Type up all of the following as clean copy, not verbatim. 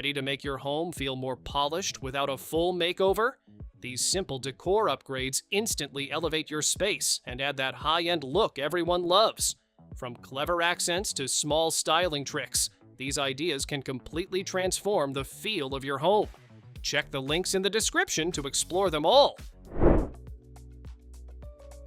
Ready to make your home feel more polished without a full makeover? These simple decor upgrades instantly elevate your space and add that high-end look everyone loves. From clever accents to small styling tricks, these ideas can completely transform the feel of your home. Check the links in the description to explore them all.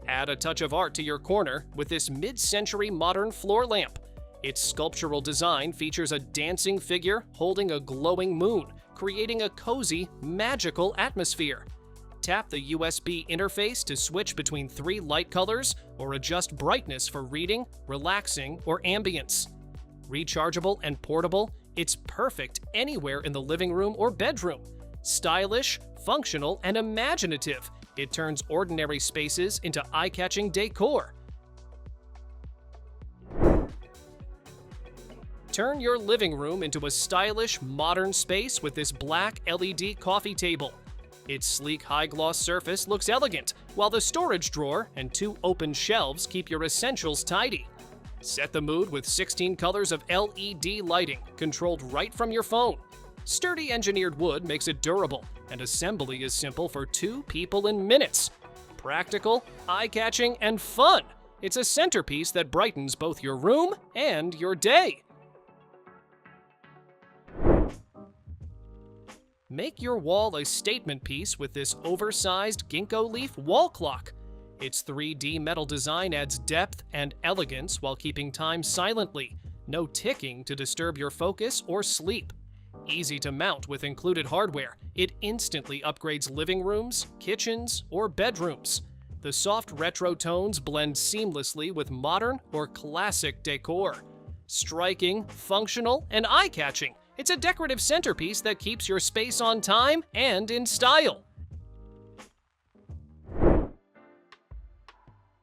Add a touch of art to your corner with this mid-century modern floor lamp. Its sculptural design features a dancing figure holding a glowing moon, creating a cozy, magical atmosphere. Tap the USB interface to switch between 3 light colors or adjust brightness for reading, relaxing, or ambience. Rechargeable and portable, it's perfect anywhere in the living room or bedroom. Stylish, functional, and imaginative, it turns ordinary spaces into eye-catching decor. Turn your living room into a stylish, modern space with this black LED coffee table. Its sleek, high-gloss surface looks elegant, while the storage drawer and 2 open shelves keep your essentials tidy. Set the mood with 16 colors of LED lighting, controlled right from your phone. Sturdy engineered wood makes it durable, and assembly is simple for 2 people in minutes. Practical, eye-catching, and fun. It's a centerpiece that brightens both your room and your day. Make your wall a statement piece with this oversized ginkgo leaf wall clock. Its 3D metal design adds depth and elegance while keeping time silently. No ticking to disturb your focus or sleep. Easy to mount with included hardware, it instantly upgrades living rooms, kitchens, or bedrooms. The soft retro tones blend seamlessly with modern or classic decor. Striking, functional, and eye-catching, it's a decorative centerpiece that keeps your space on time and in style.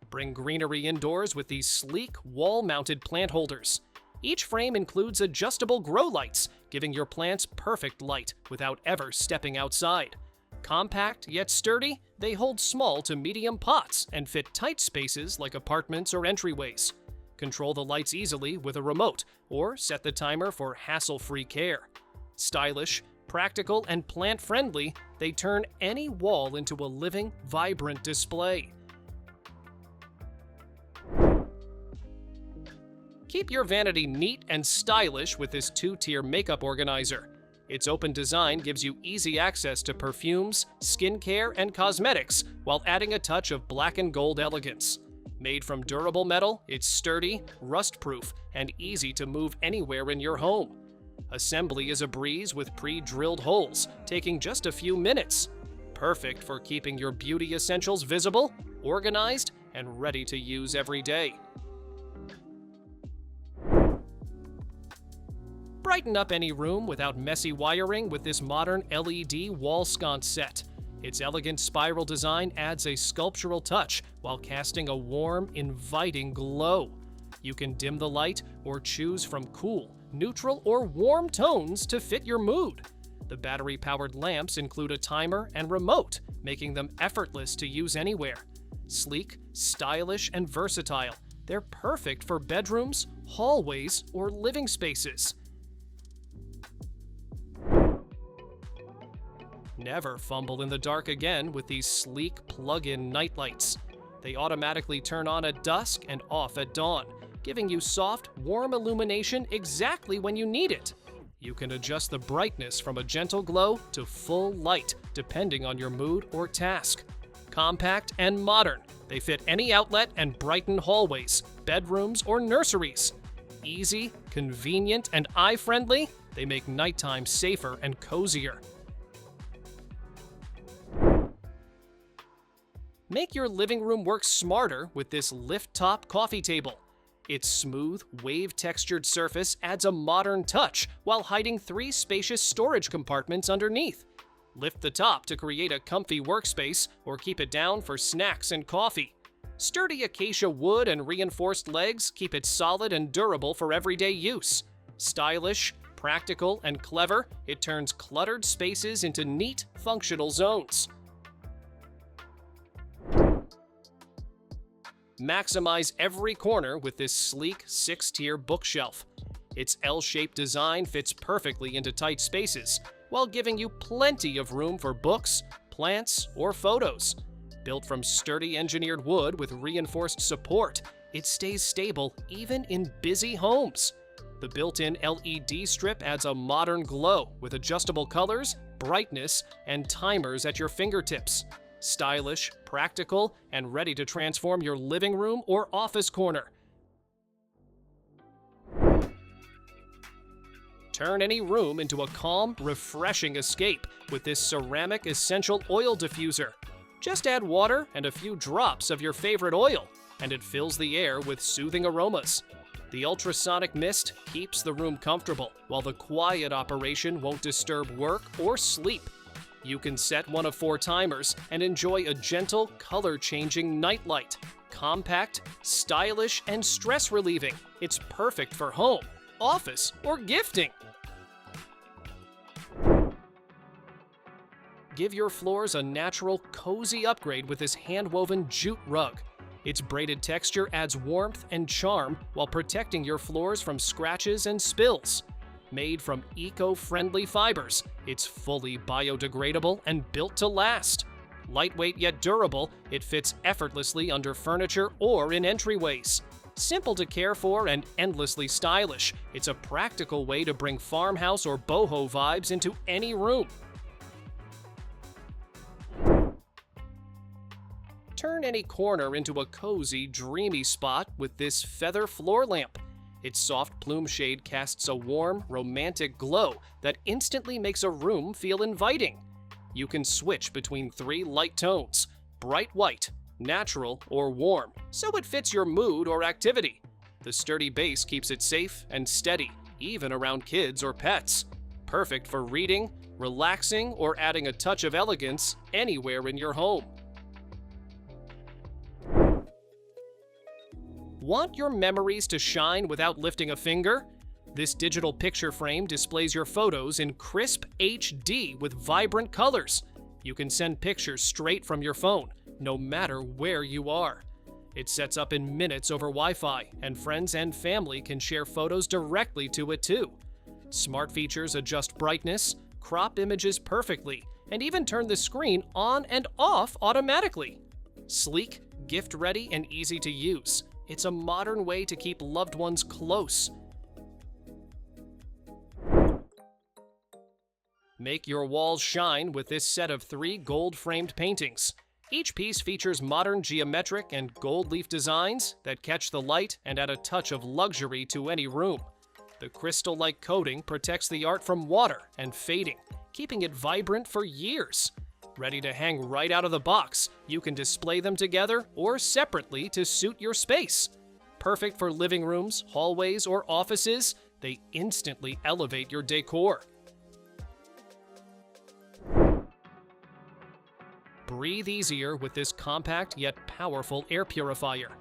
Bring greenery indoors with these sleek, wall-mounted plant holders. Each frame includes adjustable grow lights, giving your plants perfect light without ever stepping outside. Compact yet sturdy, they hold small to medium pots and fit tight spaces like apartments or entryways. Control the lights easily with a remote, or set the timer for hassle-free care. Stylish, practical, and plant-friendly, they turn any wall into a living, vibrant display. Keep your vanity neat and stylish with this 2-tier makeup organizer. Its open design gives you easy access to perfumes, skincare, and cosmetics, while adding a touch of black and gold elegance. Made from durable metal, it's sturdy, rust-proof, and easy to move anywhere in your home. Assembly is a breeze with pre-drilled holes, taking just a few minutes. Perfect for keeping your beauty essentials visible, organized, and ready to use every day. Brighten up any room without messy wiring with this modern LED wall sconce set. Its elegant spiral design adds a sculptural touch while casting a warm, inviting glow. You can dim the light or choose from cool, neutral, or warm tones to fit your mood. The battery-powered lamps include a timer and remote, making them effortless to use anywhere. Sleek, stylish, and versatile, they're perfect for bedrooms, hallways, or living spaces. Never fumble in the dark again with these sleek plug-in nightlights. They automatically turn on at dusk and off at dawn, giving you soft, warm illumination exactly when you need it. You can adjust the brightness from a gentle glow to full light, depending on your mood or task. Compact and modern, they fit any outlet and brighten hallways, bedrooms, or nurseries. Easy, convenient, and eye-friendly, they make nighttime safer and cozier. Make your living room work smarter with this lift-top coffee table. Its smooth, wave-textured surface adds a modern touch while hiding 3 spacious storage compartments underneath. Lift the top to create a comfy workspace or keep it down for snacks and coffee. Sturdy acacia wood and reinforced legs keep it solid and durable for everyday use. Stylish, practical, and clever, it turns cluttered spaces into neat, functional zones. Maximize every corner with this sleek 6-tier bookshelf. Its L-shaped design fits perfectly into tight spaces, while giving you plenty of room for books, plants, or photos. Built from sturdy engineered wood with reinforced support, it stays stable even in busy homes. The built-in LED strip adds a modern glow with adjustable colors, brightness, and timers at your fingertips. Stylish, practical, and ready to transform your living room or office corner. Turn any room into a calm, refreshing escape with this ceramic essential oil diffuser. Just add water and a few drops of your favorite oil, and it fills the air with soothing aromas. The ultrasonic mist keeps the room comfortable, while the quiet operation won't disturb work or sleep. You can set one of 4 timers and enjoy a gentle, color-changing nightlight. Compact, stylish, and stress-relieving. It's perfect for home, office, or gifting. Give your floors a natural, cozy upgrade with this hand-woven jute rug. Its braided texture adds warmth and charm while protecting your floors from scratches and spills. Made from eco-friendly fibers, it's fully biodegradable and built to last. Lightweight yet durable, it fits effortlessly under furniture or in entryways. Simple to care for and endlessly stylish, it's a practical way to bring farmhouse or boho vibes into any room. Turn any corner into a cozy, dreamy spot with this feather floor lamp. Its soft plume shade casts a warm, romantic glow that instantly makes a room feel inviting. You can switch between 3 light tones: bright white, natural, or warm, so it fits your mood or activity. The sturdy base keeps it safe and steady, even around kids or pets. Perfect for reading, relaxing, or adding a touch of elegance anywhere in your home. Want your memories to shine without lifting a finger? This digital picture frame displays your photos in crisp HD with vibrant colors. You can send pictures straight from your phone, no matter where you are. It sets up in minutes over Wi-Fi, and friends and family can share photos directly to it too. Smart features adjust brightness, crop images perfectly, and even turn the screen on and off automatically. Sleek, gift-ready, and easy to use. It's a modern way to keep loved ones close. Make your walls shine with this set of 3 gold-framed paintings. Each piece features modern geometric and gold leaf designs that catch the light and add a touch of luxury to any room. The crystal-like coating protects the art from water and fading, keeping it vibrant for years. Ready to hang right out of the box, you can display them together or separately to suit your space. Perfect for living rooms, hallways, or offices, they instantly elevate your decor. Breathe easier with this compact yet powerful air purifier.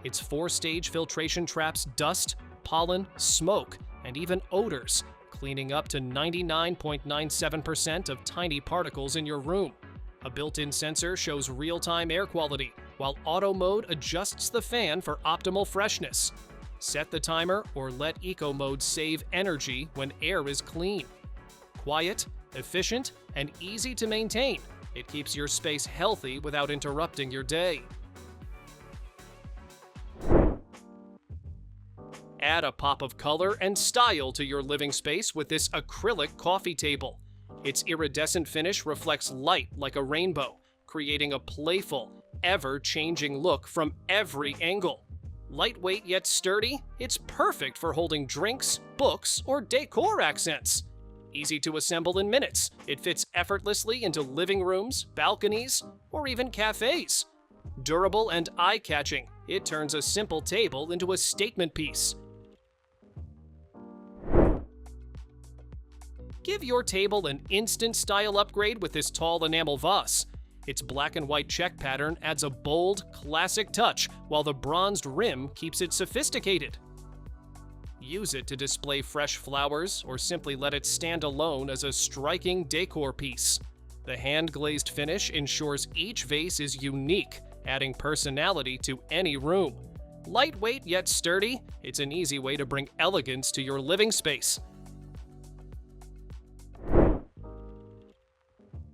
Its 4-stage filtration traps dust, pollen, smoke, and even odors, cleaning up to 99.97% of tiny particles in your room. A built-in sensor shows real-time air quality, while auto mode adjusts the fan for optimal freshness. Set the timer or let eco mode save energy when air is clean. Quiet, efficient, and easy to maintain, it keeps your space healthy without interrupting your day. Add a pop of color and style to your living space with this acrylic coffee table. Its iridescent finish reflects light like a rainbow, creating a playful, ever-changing look from every angle. Lightweight yet sturdy, it's perfect for holding drinks, books, or decor accents. Easy to assemble in minutes, it fits effortlessly into living rooms, balconies, or even cafes. Durable and eye-catching, it turns a simple table into a statement piece. Give your table an instant style upgrade with this tall enamel vase. Its black and white check pattern adds a bold, classic touch, while the bronzed rim keeps it sophisticated. Use it to display fresh flowers or simply let it stand alone as a striking decor piece. The hand-glazed finish ensures each vase is unique, adding personality to any room. Lightweight yet sturdy, it's an easy way to bring elegance to your living space.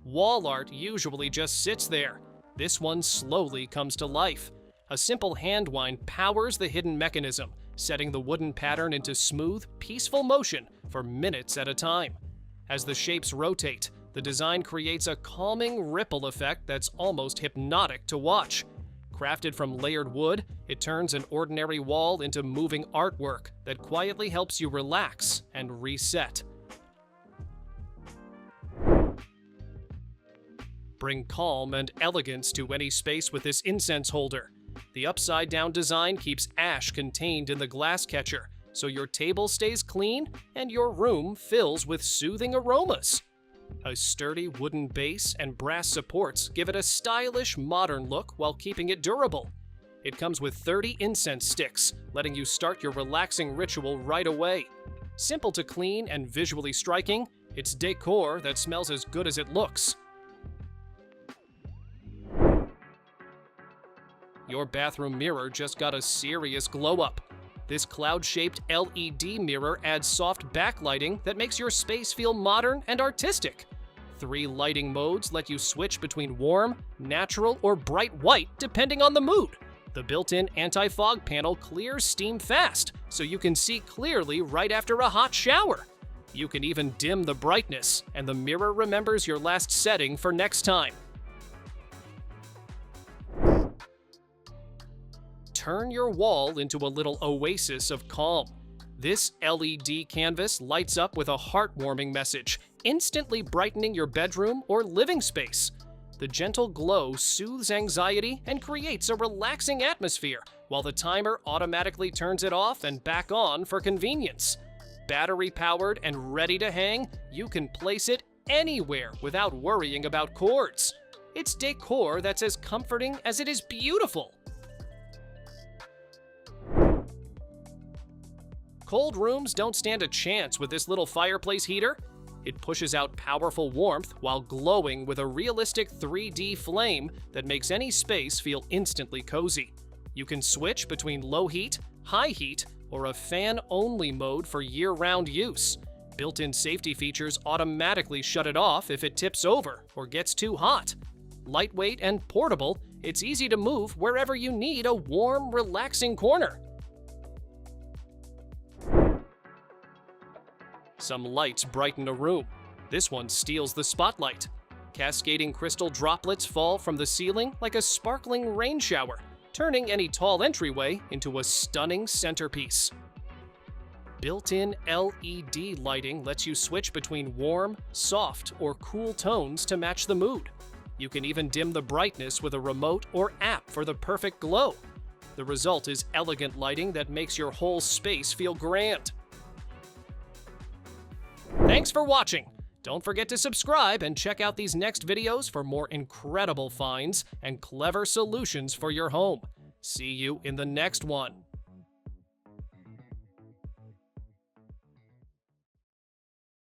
Wall art usually just sits there. This one slowly comes to life. A simple hand wind powers the hidden mechanism, setting the wooden pattern into smooth, peaceful motion for minutes at a time. As the shapes rotate, the design creates a calming ripple effect that's almost hypnotic to watch. Crafted from layered wood, it turns an ordinary wall into moving artwork that quietly helps you relax and reset. Bring calm and elegance to any space with this incense holder. The upside-down design keeps ash contained in the glass catcher, so your table stays clean and your room fills with soothing aromas. A sturdy wooden base and brass supports give it a stylish, modern look while keeping it durable. It comes with 30 incense sticks, letting you start your relaxing ritual right away. Simple to clean and visually striking, it's decor that smells as good as it looks. Your bathroom mirror just got a serious glow-up. This cloud-shaped LED mirror adds soft backlighting that makes your space feel modern and artistic. 3 lighting modes let you switch between warm, natural, or bright white depending on the mood. The built-in anti-fog panel clears steam fast, so you can see clearly right after a hot shower. You can even dim the brightness, and the mirror remembers your last setting for next time. Turn your wall into a little oasis of calm. This LED canvas lights up with a heartwarming message, instantly brightening your bedroom or living space. The gentle glow soothes anxiety and creates a relaxing atmosphere, while the timer automatically turns it off and back on for convenience. Battery-powered and ready to hang, you can place it anywhere without worrying about cords. It's decor that's as comforting as it is beautiful. Cold rooms don't stand a chance with this little fireplace heater. It pushes out powerful warmth while glowing with a realistic 3D flame that makes any space feel instantly cozy. You can switch between low heat, high heat, or a fan-only mode for year-round use. Built-in safety features automatically shut it off if it tips over or gets too hot. Lightweight and portable, it's easy to move wherever you need a warm, relaxing corner. Some lights brighten a room. This one steals the spotlight. Cascading crystal droplets fall from the ceiling like a sparkling rain shower, turning any tall entryway into a stunning centerpiece. Built-in LED lighting lets you switch between warm, soft, or cool tones to match the mood. You can even dim the brightness with a remote or app for the perfect glow. The result is elegant lighting that makes your whole space feel grand. Thanks for watching! Don't forget to subscribe and check out these next videos for more incredible finds and clever solutions for your home. See you in the next one.